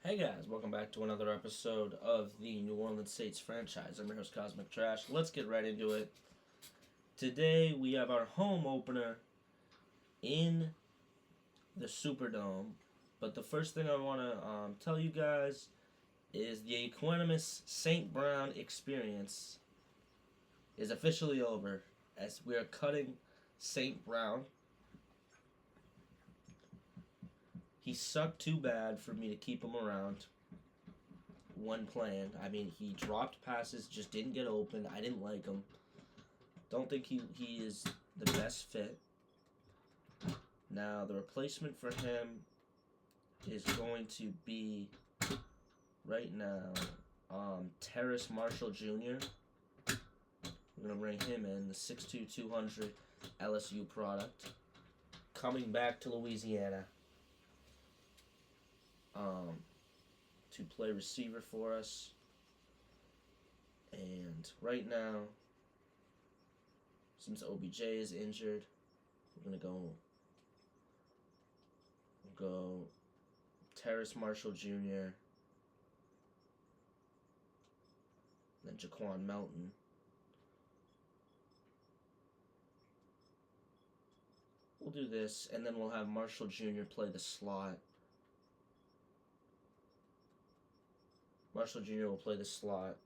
Hey guys, welcome back to another episode of the New Orleans Saints franchise. I'm your host Cosmic Trash. Let's get right into it. Today we have our home opener in the Superdome. But the first thing I want to tell you guys is the equanimous St. Brown experience is officially over as we are cutting St. Brown. He sucked too bad for me to keep him around when playing. I mean, he dropped passes, just didn't get open. I didn't like him. Don't think he is the best fit. Now, the replacement for him is going to be, right now, Terrace Marshall Jr. We're going to bring him in, the 6'2", 200 LSU product. Coming back to Louisiana. To play receiver for us. And right now, since OBJ is injured, we're gonna go Terrace Marshall Jr. Then Jaquan Melton. We'll do this, and then we'll have Marshall Jr. play the slot. Marshall Jr. will play the slot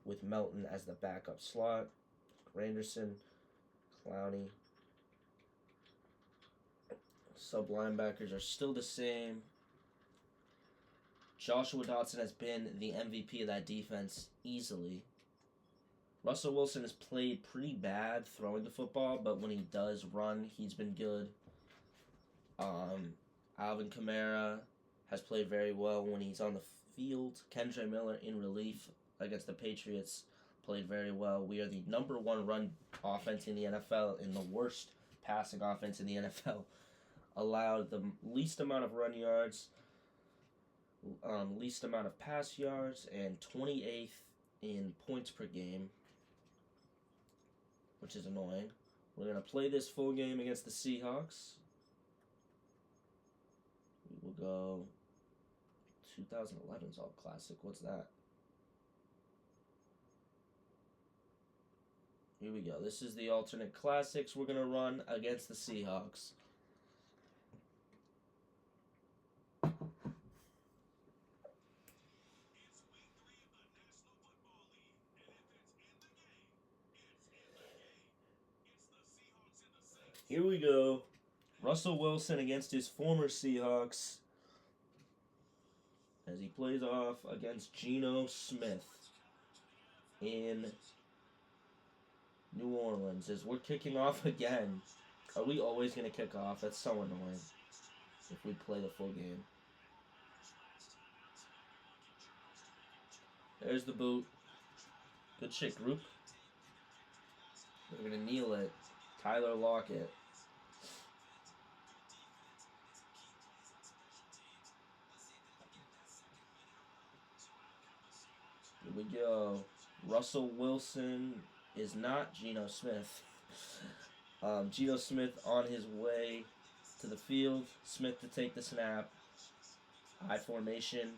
with Melton as the backup slot. Granderson, Clowney. Sub-linebackers are still the same. Joshua Dotson has been the MVP of that defense easily. Russell Wilson has played pretty bad throwing the football, but when he does run, he's been good. Alvin Kamara has played very well when he's on the field. Kendre Miller in relief against the Patriots played very well. We are the number one run offense in the NFL and the worst passing offense in the NFL. Allowed the least amount of run yards, least amount of pass yards, and 28th in points per game, which is annoying. We're going to play this full game against the Seahawks. We will go 2011's All Classic. What's that? Here we go. This is the alternate classics we're going to run against the Seahawks. Here we go. Russell Wilson against his former Seahawks as he plays off against Geno Smith in New Orleans. As we're kicking off again. Are we always going to kick off? That's so annoying if we play the full game. There's the boot. Good shit, group. We're going to kneel it. Tyler Lockett. Here we go. Russell Wilson is not Geno Smith. Geno Smith on his way to the field. Smith to take the snap. High formation.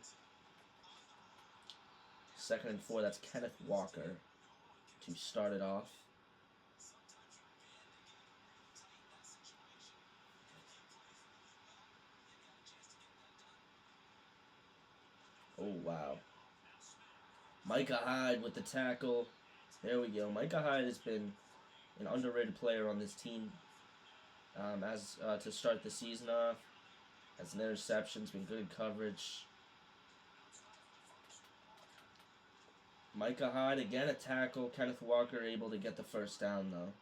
2nd and 4. That's Kenneth Walker to start it off. Oh, wow. Micah Hyde with the tackle. There we go. Micah Hyde has been an underrated player on this team to start the season off. Has an interception. It's been good coverage. Micah Hyde, again a tackle. Kenneth Walker able to get the first down, though.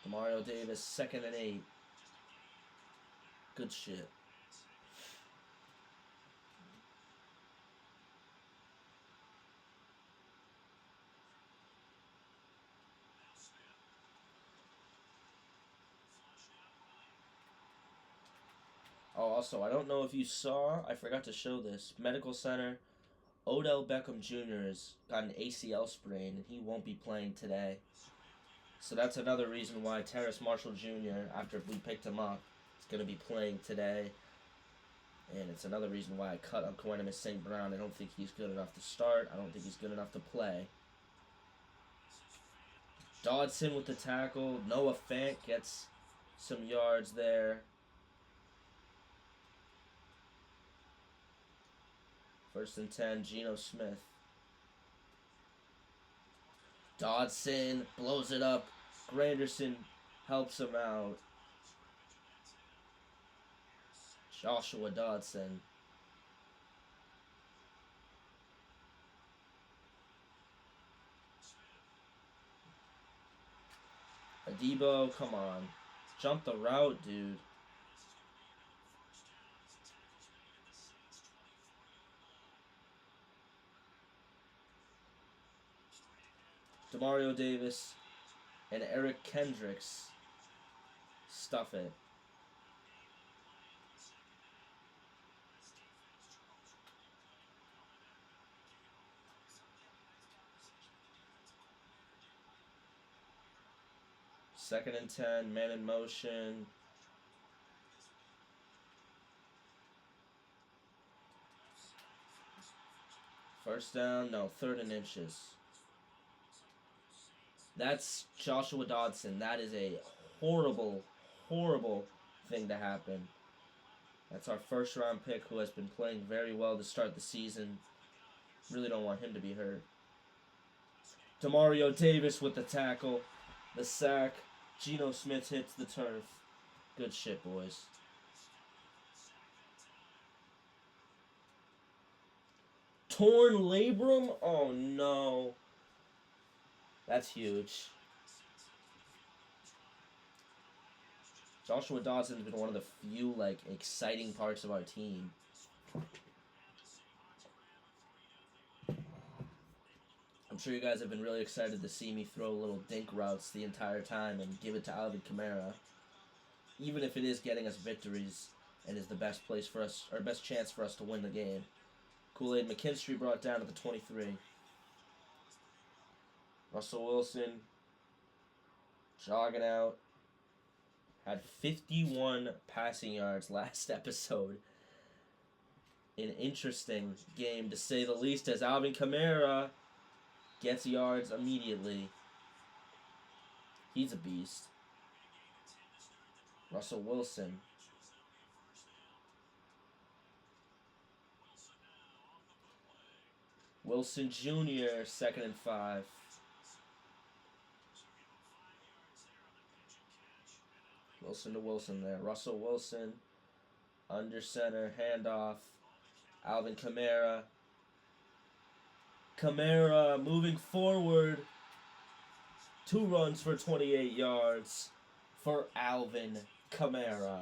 Demario Davis, 2nd and 8. Good shit. Oh, also, I don't know if you saw, I forgot to show this. Medical Center Odell Beckham Jr. has got an ACL sprain, and he won't be playing today. So that's another reason why Terrace Marshall Jr., after we picked him up, is going to be playing today. And it's another reason why I cut Equanimeous St. Brown. I don't think he's good enough to start. I don't think he's good enough to play. Dodson with the tackle. Noah Fant gets some yards there. First and 10, Geno Smith. Dodson blows it up. Granderson helps him out. Joshua Dodson. Adebo, come on. Jump the route, dude. Demario Davis and Eric Kendricks. Stuff it. Second and 10, man in motion. First down, no, third and inches. That's Joshua Dodson. That is a horrible, horrible thing to happen. That's our first round pick who has been playing very well to start the season. Really don't want him to be hurt. Demario Davis with the tackle. The sack. Geno Smith hits the turf. Good shit, boys. Torn labrum? Oh, no. That's huge. Joshua Dodson's been one of the few, exciting parts of our team. I'm sure you guys have been really excited to see me throw little dink routes the entire time and give it to Alvin Kamara. Even if it is getting us victories and is the best place for us, or best chance for us to win the game. Kool-Aid McKinstry brought down to the 23. Russell Wilson jogging out. Had 51 passing yards last episode. An interesting game to say the least, as Alvin Kamara gets yards immediately. He's a beast. Russell Wilson. Wilson Jr., 2nd and 5. Wilson to Wilson there. Russell Wilson. Under center. Handoff. Alvin Kamara. Kamara moving forward. 2 runs for 28 yards for Alvin Kamara.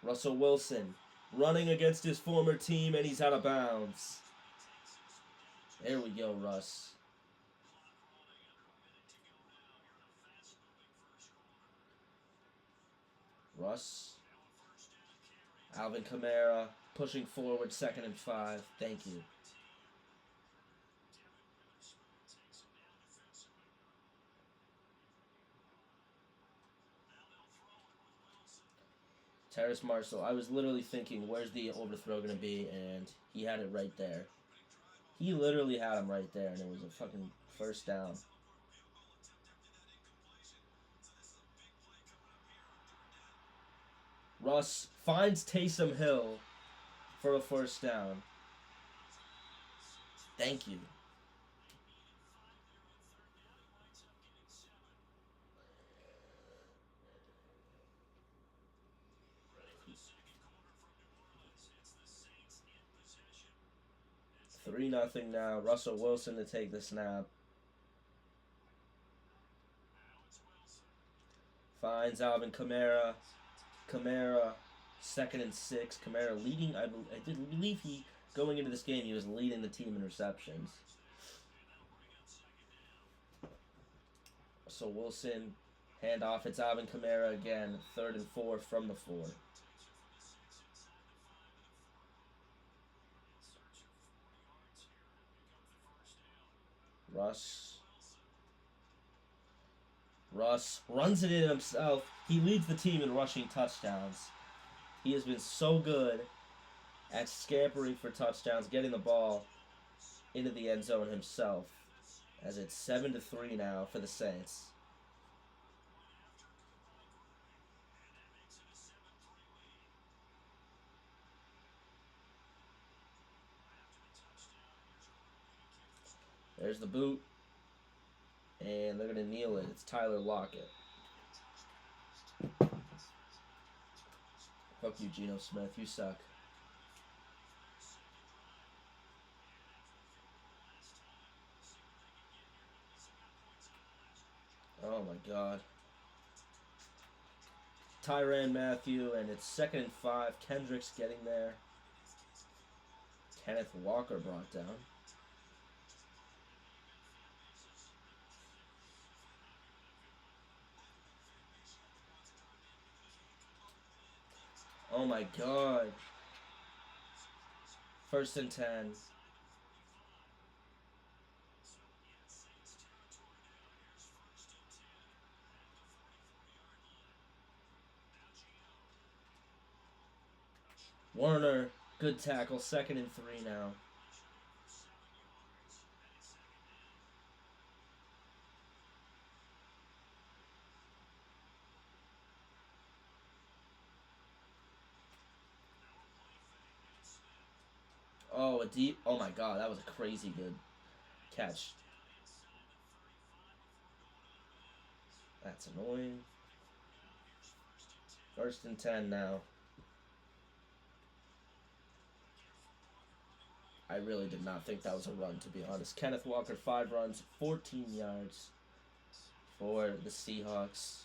Russell Wilson running against his former team, and he's out of bounds. There we go, Russ. Russ. Alvin Kamara pushing forward, 2nd and 5. Thank you. Terrace Marshall. I was literally thinking, where's the overthrow going to be? And he had it right there. He literally had him right there, and it was a fucking first down. Russ finds Taysom Hill for a first down. Thank you. Three 3-0 now. Russell Wilson to take the snap. Finds Alvin Kamara. Kamara, 2nd and 6. Kamara leading. I did believe he, going into this game, he was leading the team in receptions. So Wilson Hand off, it's Alvin Kamara again. 3rd and 4 from the 4. Russ runs it in himself. He leads the team in rushing touchdowns. He has been so good at scampering for touchdowns, getting the ball into the end zone himself. As it's 7-3 now for the Saints. There's the boot. And they're going to kneel it. It's Tyler Lockett. Fuck you, Geno Smith. You suck. Oh my god. Tyrann Mathieu, and it's 2nd and 5. Kendrick's getting there. Kenneth Walker brought down. Oh my god. 1st and 10. Warner, good tackle. 2nd and 3 now. Oh, a deep. Oh my god, that was a crazy good catch. That's annoying. 1st and 10 now. I really did not think that was a run, to be honest. Kenneth Walker, 5 runs, 14 yards for the Seahawks.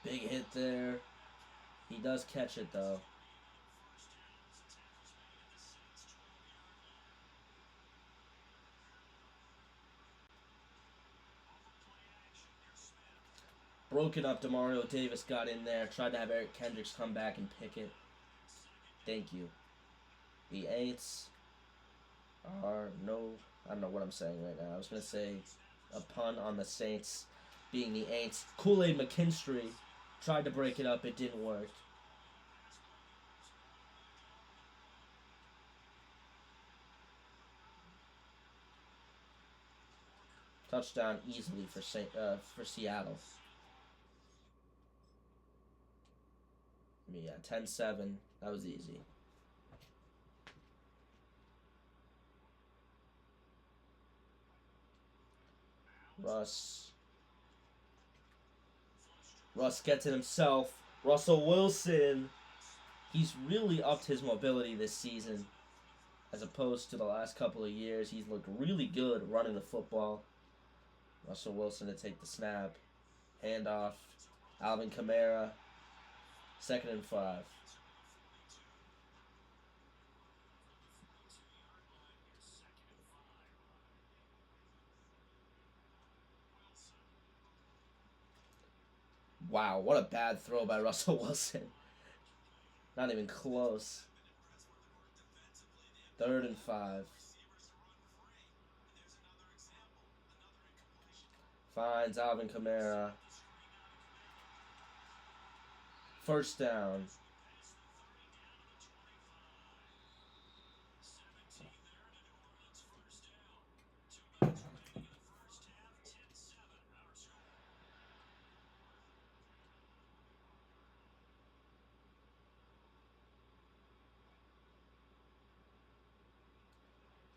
Big hit there. He does catch it, though. Broken up, Demario Davis got in there. Tried to have Eric Kendricks come back and pick it. Thank you. The Aints are no... I don't know what I'm saying right now. I was going to say a pun on the Saints being the Aints. Kool-Aid McKinstry tried to break it up. It didn't work. Touchdown easily for Seattle. Yeah, 10-7. That was easy. Russ gets it himself. Russell Wilson. He's really upped his mobility this season as opposed to the last couple of years. He's looked really good running the football. Russell Wilson to take the snap. Handoff. Alvin Kamara. 2nd and 5. Wow, what a bad throw by Russell Wilson. Not even close. 3rd and 5. Finds Alvin Kamara. 1st down.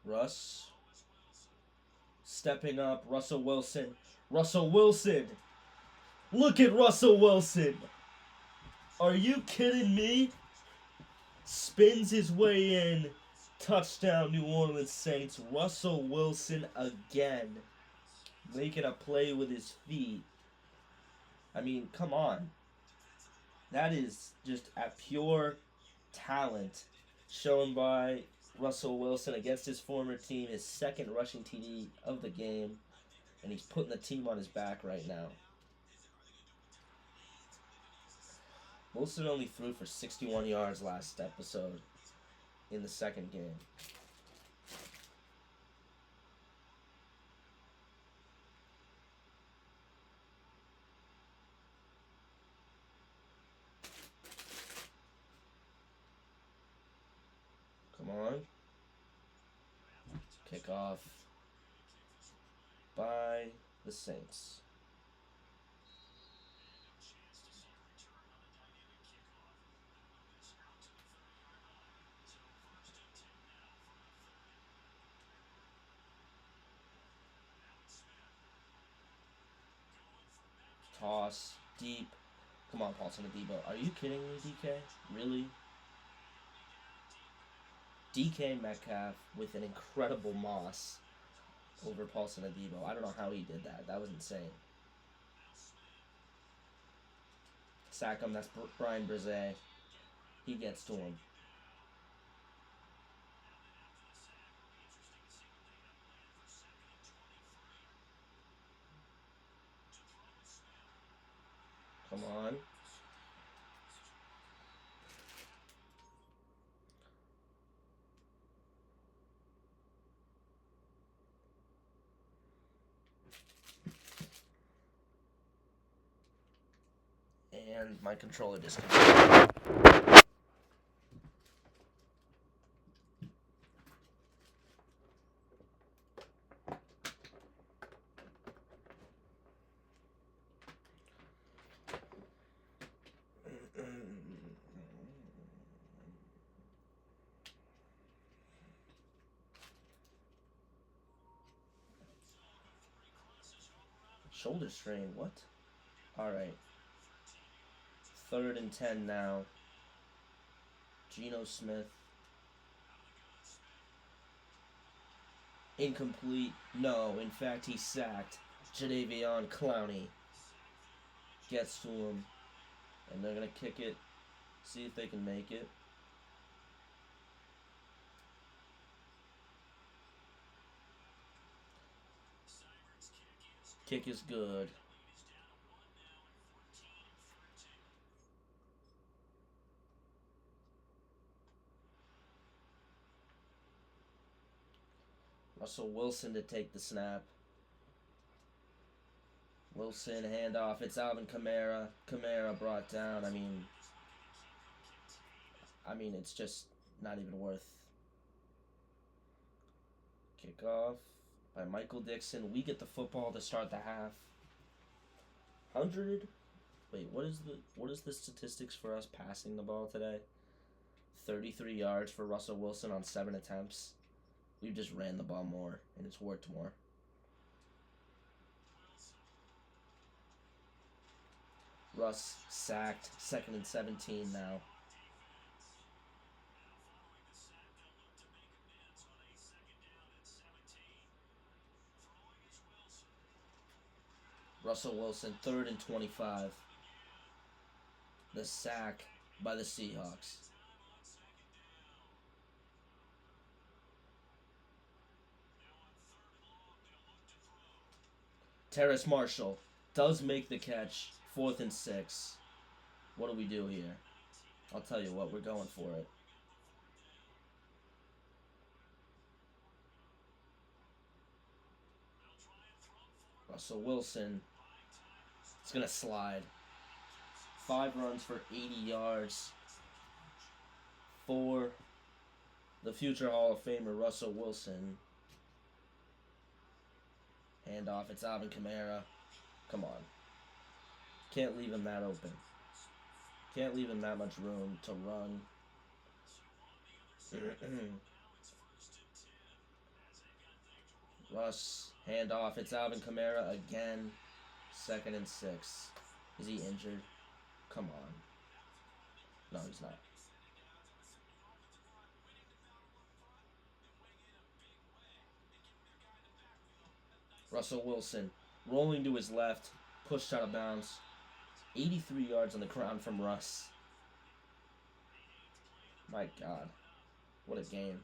Russ. Stepping up. Russell Wilson. Russell Wilson. Look at Russell Wilson. Are you kidding me? Spins his way in. Touchdown, New Orleans Saints. Russell Wilson again. Making a play with his feet. I mean, come on. That is just a pure talent shown by Russell Wilson against his former team, his second rushing TD of the game, and he's putting the team on his back right now. Wilson only threw for 61 yards last episode in the second game. Come on. Kickoff by the Saints. Toss deep. Come on, Paulson Adebo. Are you kidding me, DK? Really? DK Metcalf with an incredible moss over Paulson Adebo. I don't know how he did that. That was insane. Sack him. That's Brian Brzee. He gets to him. Come on. And my controller disconnected. Shoulder strain, what? Alright. 3rd and 10 now. Geno Smith. Incomplete. No, in fact, he's sacked. Jadeveon Clowney gets to him. And they're going to kick it. See if they can make it. Kick is good. Russell Wilson to take the snap. Wilson, handoff. It's Alvin Kamara. Kamara brought down. I mean, it's just not even worth. Kickoff by Michael Dixon. We get the football to start the half. 100. Wait, what is the statistics for us passing the ball today? 33 yards for Russell Wilson on 7 attempts. We've just ran the ball more, and it's worked more. Russ sacked. 2nd and 17 now. Russell Wilson, 3rd and 25. The sack by the Seahawks. Terrace Marshall does make the catch. 4th and 6. What do we do here? I'll tell you what, we're going for it. Russell Wilson. It's going to slide. 5 runs for 80 yards for the future Hall of Famer Russell Wilson. Handoff, it's Alvin Kamara. Come on. Can't leave him that open. Can't leave him that much room to run. Russ, handoff, it's Alvin Kamara again. 2nd and 6. Is he injured? Come on. No, he's not. Russell Wilson rolling to his left, pushed out of bounds. 83 yards on the ground from Russ. My God. What a game.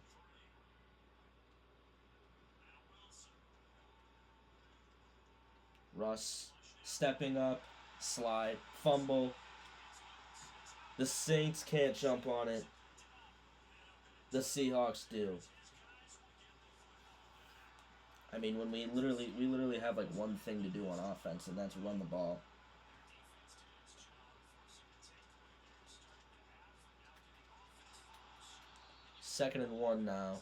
Russ stepping up, slide, fumble. The Saints can't jump on it. The Seahawks do. I mean, when we literally have like one thing to do on offense, and that's run the ball. Second and 1 now.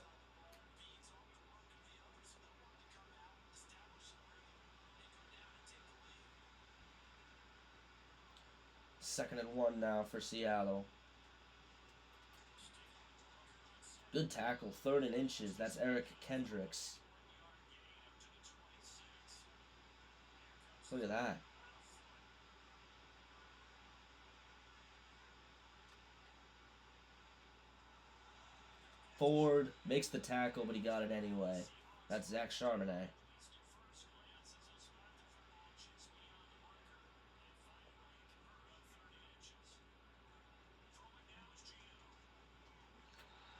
Second and 1 now for Seattle. Good tackle. 3rd and inches. That's Eric Kendricks. Look at that. Ford makes the tackle, but he got it anyway. That's Zach Charbonnet.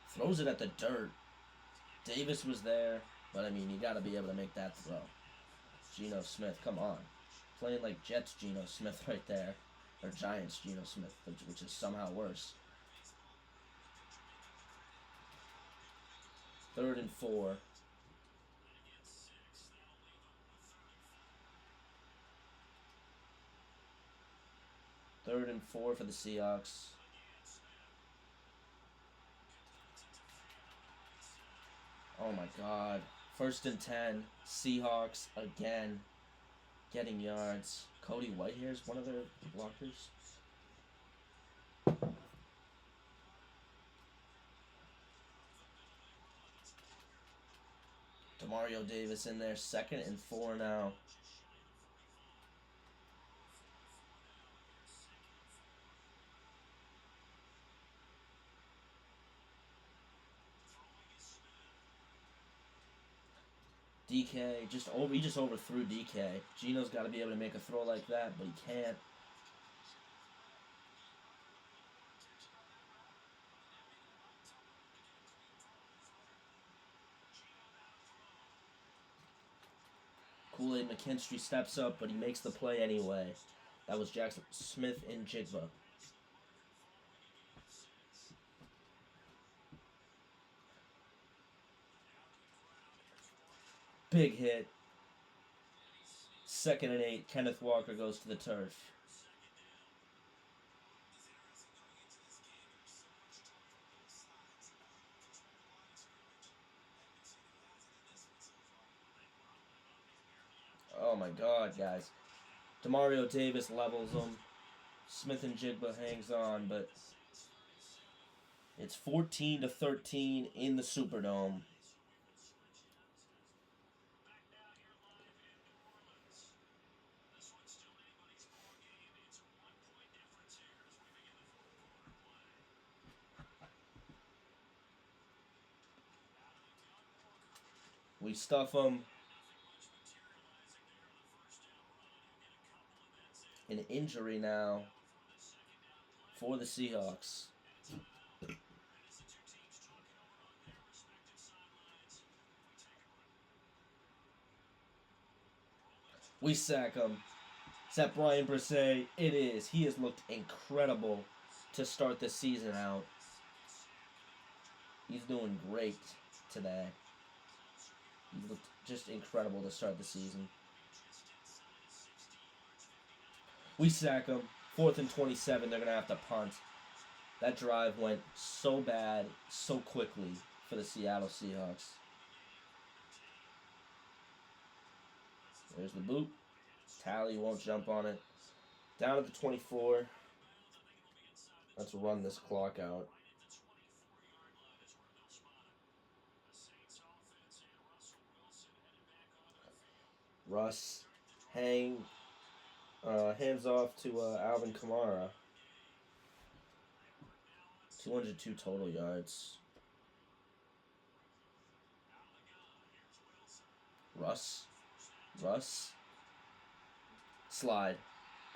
Throws it at the dirt. Davis was there, but I mean, you got to be able to make that throw. Geno Smith, come on. Playing like Jets Geno Smith right there. Or Giants Geno Smith, which is somehow worse. 3rd and 4. Third and 4 for the Seahawks. Oh my God. 1st and 10. Seahawks again getting yards. Cody Whitehair is one of their blockers. Demario Davis in there. 2nd and 4 now. DK he just overthrew DK. Geno's got to be able to make a throw like that, but he can't. Kool-Aid McKinstry steps up, but he makes the play anyway. That was Jackson Smith and Jigba. Big hit. 2nd and 8. Kenneth Walker goes to the turf. Oh my God, guys. Demario Davis levels them. Smith and Jigba hangs on, but it's 14-13 in the Superdome. We stuff them. An injury now for the Seahawks. We sack him. Is that Brian Brisset? It is. He has looked incredible to start the season out. He's doing great today. He looked just incredible to start the season. We sack him. 4th and 27. They're going to have to punt. That drive went so bad, so quickly for the Seattle Seahawks. There's the boot. Tally won't jump on it. Down at the 24. Let's run this clock out. Russ hands off to Alvin Kamara. 202 total yards. Russ. Slide.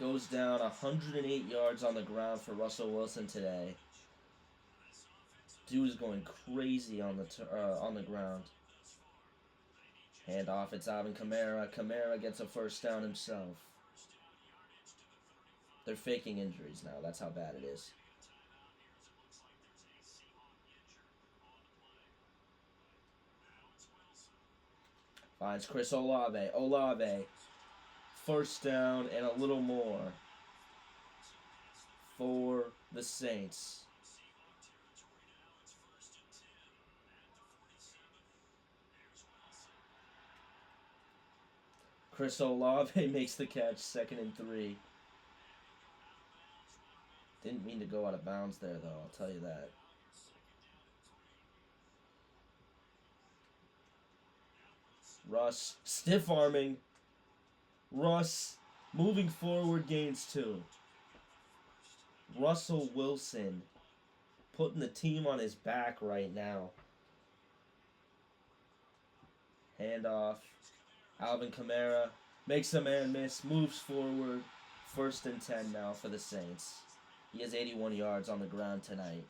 Goes down 108 yards on the ground for Russell Wilson today. Dude is going crazy on the ground. Hand off, it's Alvin Kamara. Kamara gets a first down himself. They're faking injuries now. That's how bad it is. Finds Chris Olave. Olave. First down and a little more for the Saints. Chris Olave makes the catch, 2nd and 3. Didn't mean to go out of bounds there, though, I'll tell you that. Russ, stiff arming. Russ, moving forward, gains 2. Russell Wilson, putting the team on his back right now. Handoff. Alvin Kamara makes a man miss, moves forward. 1st and 10 now for the Saints. He has 81 yards on the ground tonight.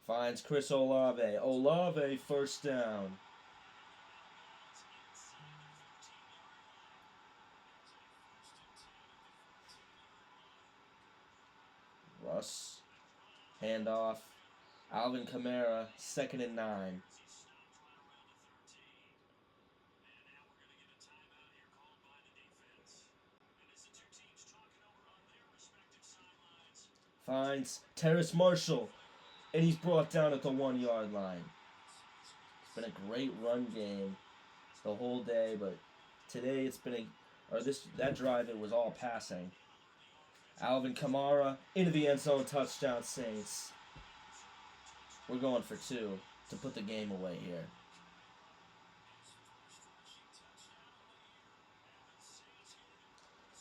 Finds Chris Olave. Olave, first down. Russ. Handoff. Alvin Kamara, 2nd and 9. Finds Terrace Marshall. And he's brought down at the 1-yard line. It's been a great run game the whole day, but today it's been that drive it was all passing. Alvin Kamara into the end zone, touchdown Saints. We're going for 2 to put the game away here.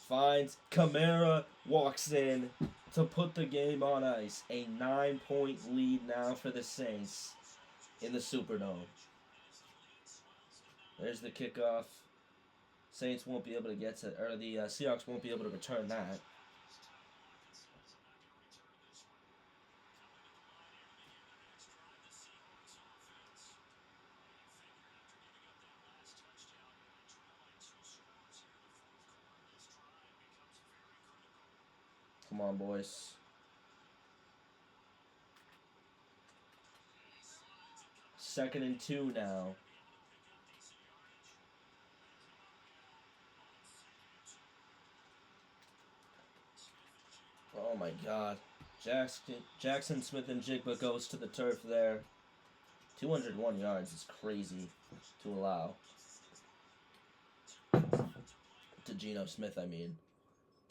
Finds Kamara, walks in to put the game on ice. A 9-point lead now for the Saints in the Superdome. There's the kickoff. Saints won't be able to get to, or the Seahawks won't be able to return that. Come on, boys. Second and 2 now. Oh my God. Jackson Smith-Njigba goes to the turf there. 201 yards is crazy to allow. To Geno Smith, I mean.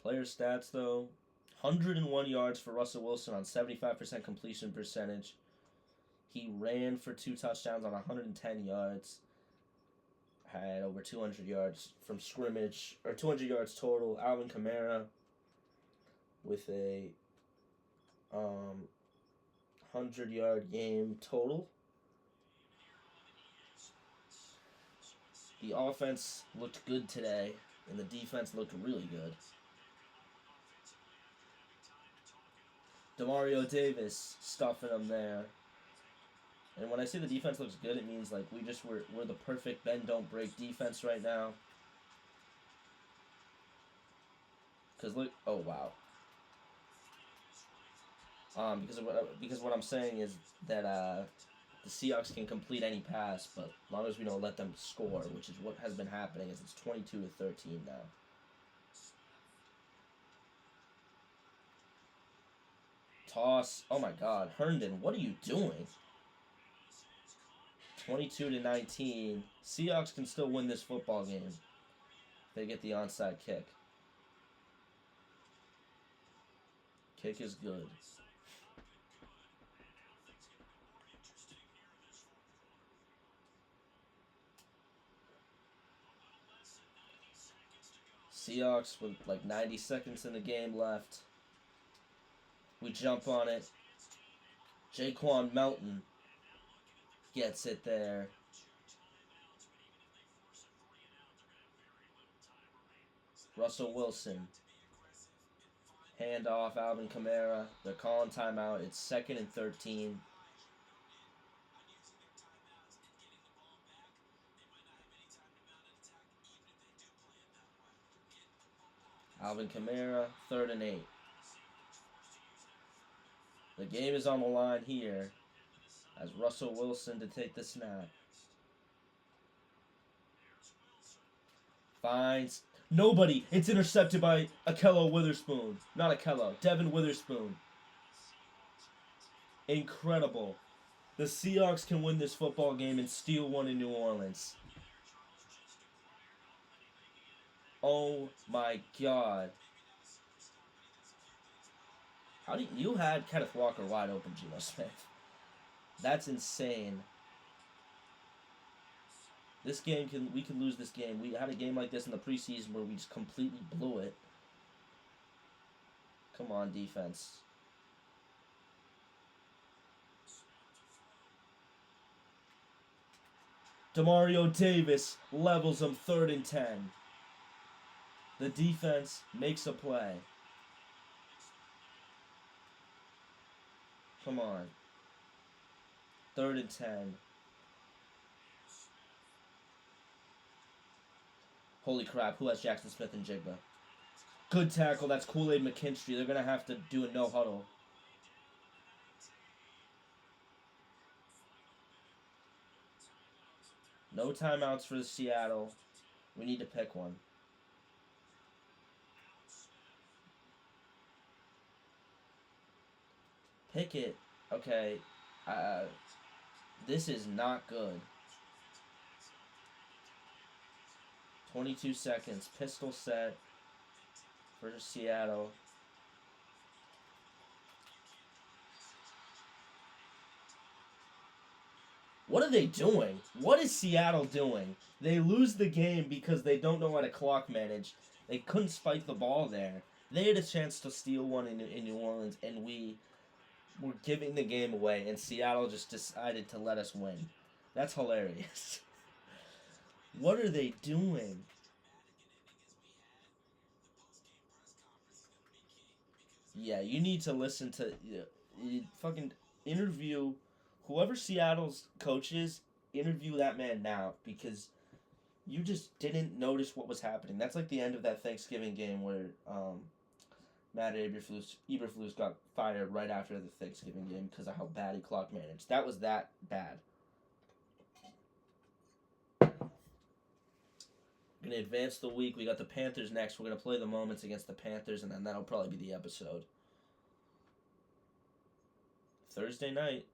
Player stats, though. 101 yards for Russell Wilson on 75% completion percentage. He ran for 2 touchdowns on 110 yards. Had over 200 yards from scrimmage, or 200 yards total. Alvin Kamara with a 100-yard game total. The offense looked good today, and the defense looked really good. Demario Davis stuffing them there. And when I say the defense looks good, it means like we're the perfect bend don't break defense right now. Cause look, oh wow. Because what I'm saying is that the Seahawks can complete any pass, but as long as we don't let them score, which is what has been happening, is it's 22-13 now. Toss. Oh my God, Herndon, what are you doing? 22-19. Seahawks can still win this football game if they get the onside kick. Kick is good. Seahawks with like 90 seconds in the game left. We jump on it. Jaquan Melton gets it there. Russell Wilson Hand off Alvin Kamara. They're calling timeout. It's 2nd and 13. Alvin Kamara, 3rd and 8. The game is on the line here as Russell Wilson to take the snap. Finds nobody. It's intercepted by Akello Witherspoon. Not Akello. Devin Witherspoon. Incredible. The Seahawks can win this football game and steal one in New Orleans. Oh my God. How do you had Kenneth Walker wide open, Geno Smith? That's insane. This game we can lose this game. We had a game like this in the preseason where we just completely blew it. Come on, defense. Demario Davis levels them 3rd and 10. The defense makes a play. Come on. 3rd and 10. Holy crap, who has Jackson Smith and Jigba? Good tackle, that's Kool-Aid McKinstry. They're going to have to do a no huddle. No timeouts for Seattle. We need to pick one. Pick it. Okay. This is not good. 22 seconds. Pistol set for Seattle. What are they doing? What is Seattle doing? They lose the game because they don't know how to clock manage. They couldn't spike the ball there. They had a chance to steal one in New Orleans, and we were giving the game away, and Seattle just decided to let us win. That's hilarious. What are they doing? Yeah, you need to listen to fucking interview whoever Seattle's coach is. Interview that man now because you just didn't notice what was happening. That's like the end of that Thanksgiving game where Matt Eberflus got fired right after the Thanksgiving game because of how bad he clock managed. That was that bad. We're going to advance the week. We got the Panthers next. We're going to play the moments against the Panthers, and then that'll probably be the episode. Thursday night.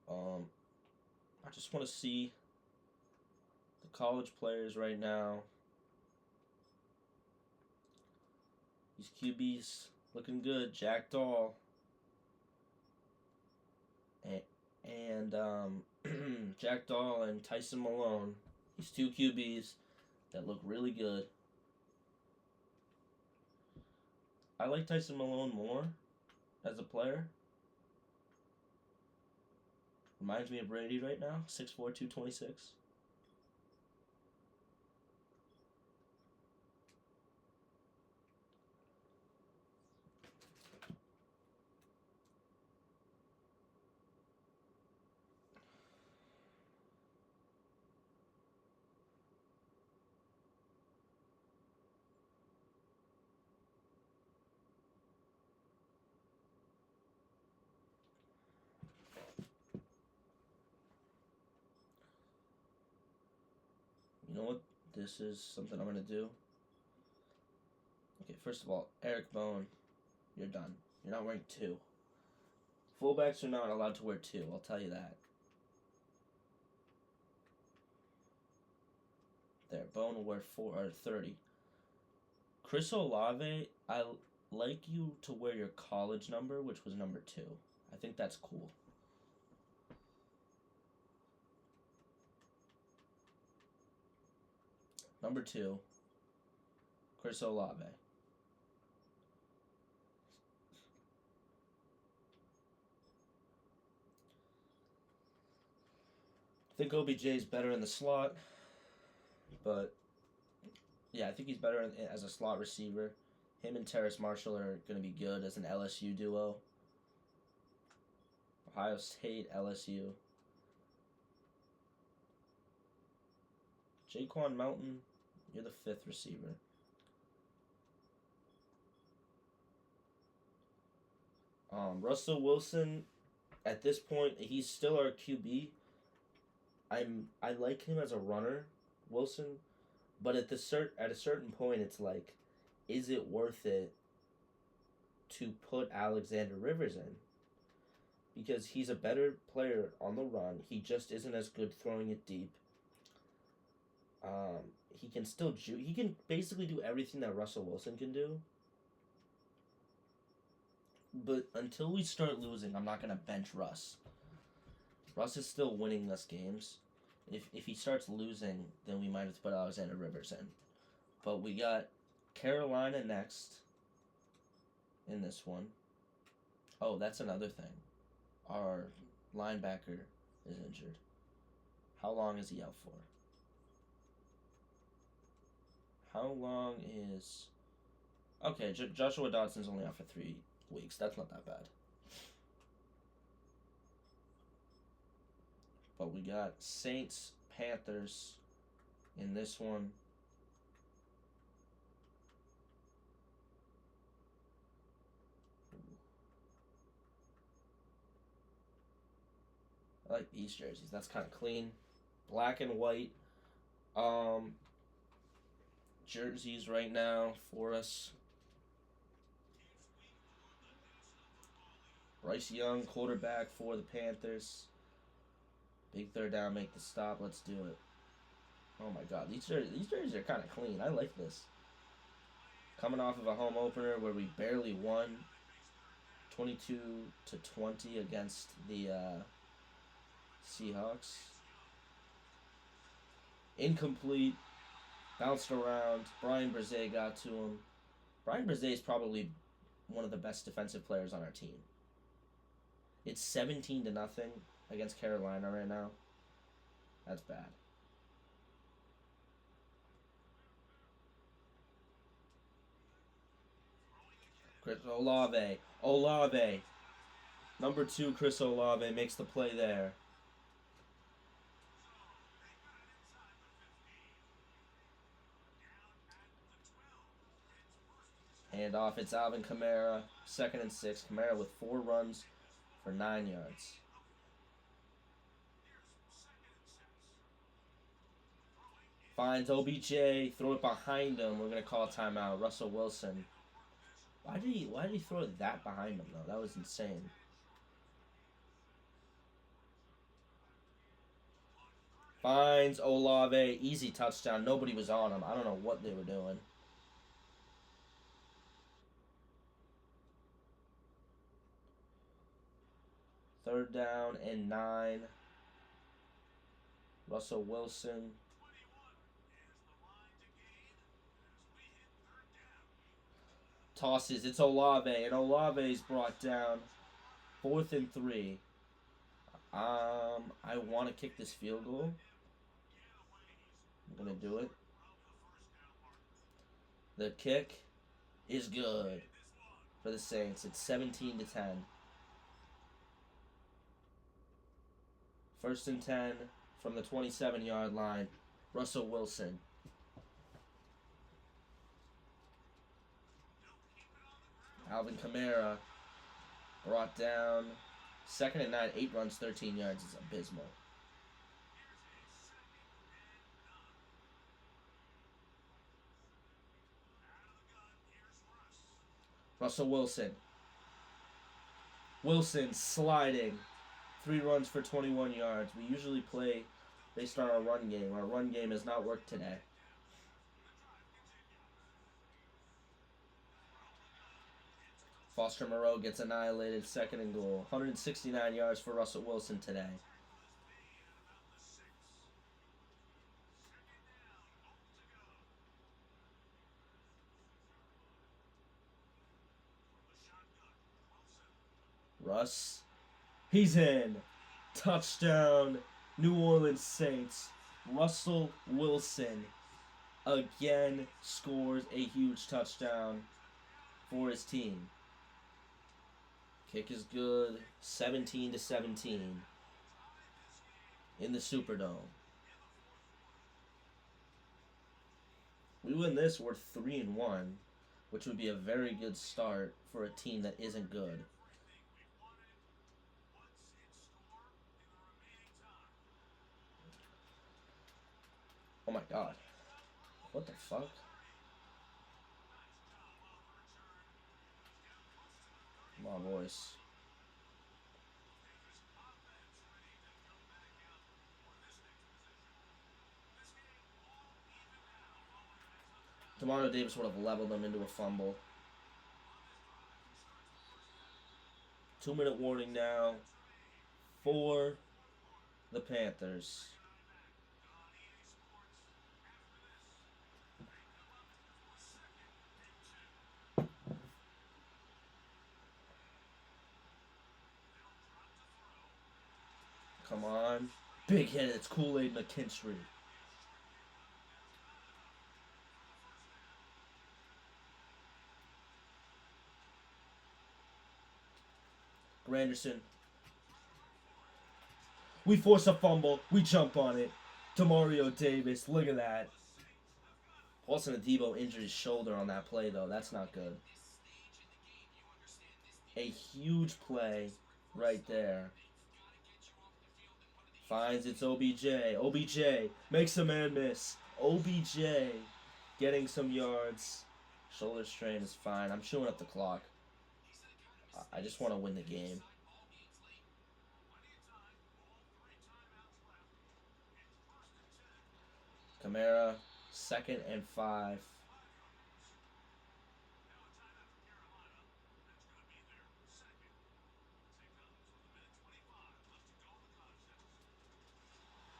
I just want to see the college players right now. These QBs looking good. Jack Doll. And Jack Doll and Tyson Malone. These two QBs that look really good. I like Tyson Malone more as a player. Reminds me of Brady right now. 6'4", 226. You know what? This is something I'm going to do. Okay, first of all, Eric Bone, you're done. You're not wearing 2. Fullbacks are not allowed to wear 2, I'll tell you that. There, Bone will wear 4 or 30. Chris Olave, I like you to wear your college number, which was number 2. I think that's cool. Number 2, Chris Olave. think OBJ is better in the slot, but yeah, I think he's better as a slot receiver. Him and Terrace Marshall are going to be good as an LSU duo. Ohio State, LSU. Jaquan Melton, you're the 5th receiver. Russell Wilson, at this point, he's still our QB. I like him as a runner, Wilson, but at a certain point, it's like, is it worth it to put Alexander Rivers in? Because he's a better player on the run. He just isn't as good throwing it deep. He can still he can basically do everything that Russell Wilson can do. But until we start losing, I'm not gonna bench Russ. Russ is still winning us games. If he starts losing, then we might have to put Alexander Rivers in. But we got Carolina next in this one. Oh, that's another thing. Our linebacker is injured. How long is he out for? How long is... Okay, Joshua Dodson's only out for 3 weeks. That's not that bad. But we got Saints, Panthers in this one. I like these jerseys. That's kind of clean. Black and white. Jerseys right now for us. Bryce Young, quarterback for the Panthers. Big third down, make the stop. Let's do it. Oh my God, these jerseys are kind of clean. I like this. Coming off of a home opener where we barely won, 22-20 against the Seahawks. Incomplete. Bounced around. Brian Brzee got to him. Brian Brzee is probably one of the best defensive players on our team. It's 17-0 against Carolina right now. That's bad. Chris Olave. Olave. Number 2, Chris Olave makes the play there. Hand off. It's Alvin Kamara. 2nd and 6. Kamara with 4 runs for 9 yards. Finds OBJ. Throw it behind him. We're going to call a timeout. Russell Wilson. Why did he throw it that behind him, though? That was insane. Finds Olave. Easy touchdown. Nobody was on him. I don't know what they were doing. Third down and 9. Russell Wilson. Tosses. It's Olave, and Olave's brought down. 4th and 3. I want to kick this field goal. I'm going to do it. The kick is good for the Saints. It's 17-10. 1st and 10 from the 27-yard line. Russell Wilson. Alvin Kamara brought down. 2nd and 9, 8 runs, 13 yards is abysmal. Russell Wilson. Wilson sliding. 3 runs for 21 yards. We usually play based on our run game. Our run game has not worked today. Foster Moreau gets annihilated. 2nd and goal. 169 yards for Russell Wilson today. Russ. He's in. Touchdown. New Orleans Saints. Russell Wilson again scores a huge touchdown for his team. Kick is good. 17-17 in the Superdome. We win this, we're 3-1, which would be a very good start for a team that isn't good. Oh my god. What the fuck? Come on, boys. Demario Davis would have leveled them into a fumble. 2-minute warning now for the Panthers. Come on. Big hit. It's Kool-Aid McKinstry. Granderson. We force a fumble. We jump on it. Demario Davis. Look at that. Paulson Adebo injured his shoulder on that play, though. That's not good. A huge play right there. Finds it's OBJ. OBJ makes a man miss. OBJ getting some yards. Shoulder strain is fine. I'm chewing up the clock. I just want to win the game. Kamara, 2nd and 5.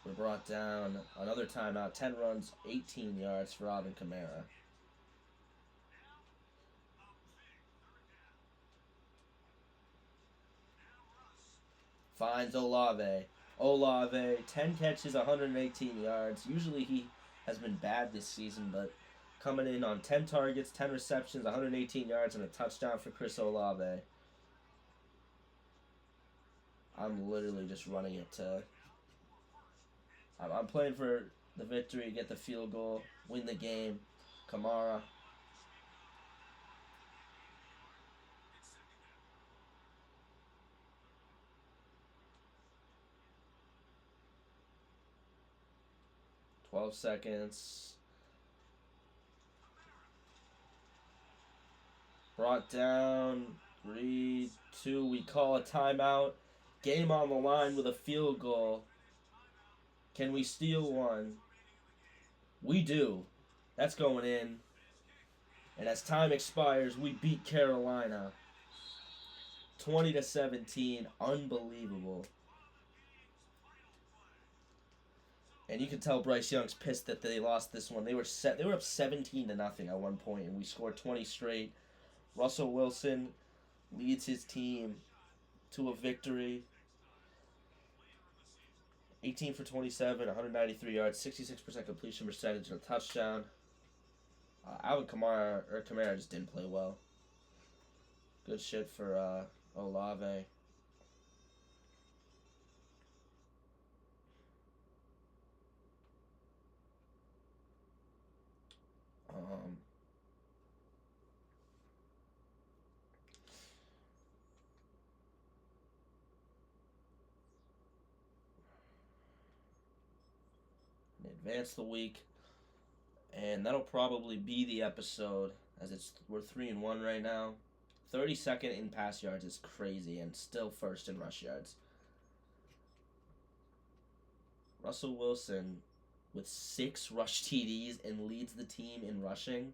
We're brought down. Another timeout. 10 runs, 18 yards for Alvin Kamara. Finds Olave. Olave, 10 catches, 118 yards. Usually he has been bad this season, but coming in on 10 targets, 10 receptions, 118 yards, and a touchdown for Chris Olave. I'm literally just running it to... I'm playing for the victory, get the field goal, win the game. Kamara. Twelve seconds. Brought down. 3-2. We call a timeout. Game on the line with a field goal. Can we steal one? We do. That's going in. And as time expires, we beat Carolina. 20-17. Unbelievable. And you can tell Bryce Young's pissed that they lost this one. They were up 17-0 at one point, and we scored 20 straight. Russell Wilson leads his team to a victory. 18 for 27, 193 yards, 66% completion percentage, and a touchdown. Alvin Kamara just didn't play well. Good shit for Olave. Advance the week, and that'll probably be the episode, as we're 3-1 right now. 32nd in pass yards is crazy, and still first in rush yards. Russell Wilson with 6 rush TDs and leads the team in rushing.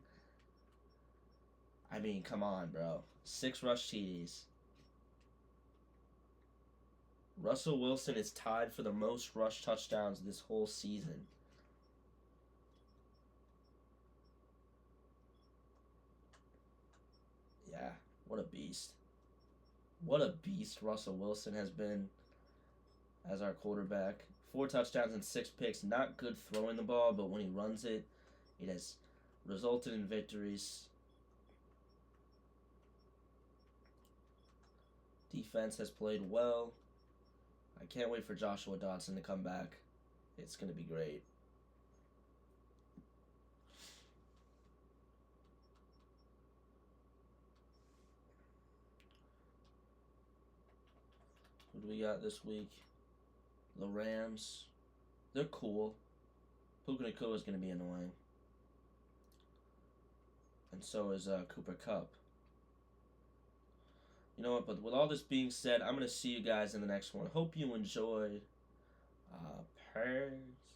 I mean, come on, bro. 6 rush TDs. Russell Wilson is tied for the most rush touchdowns this whole season. Yeah, what a beast. What a beast Russell Wilson has been. as our quarterback. 4 touchdowns and 6 picks. Not good throwing the ball, but when he runs it, it has resulted in victories. Defense has played well. I can't wait for Joshua Dodson to come back. It's going to be great. Who do we got this week? The Rams. They're cool. Puka Nacua is going to be annoying. And so is Cooper Kupp. You know what? But with all this being said, I'm going to see you guys in the next one. Hope you enjoyed. Peace.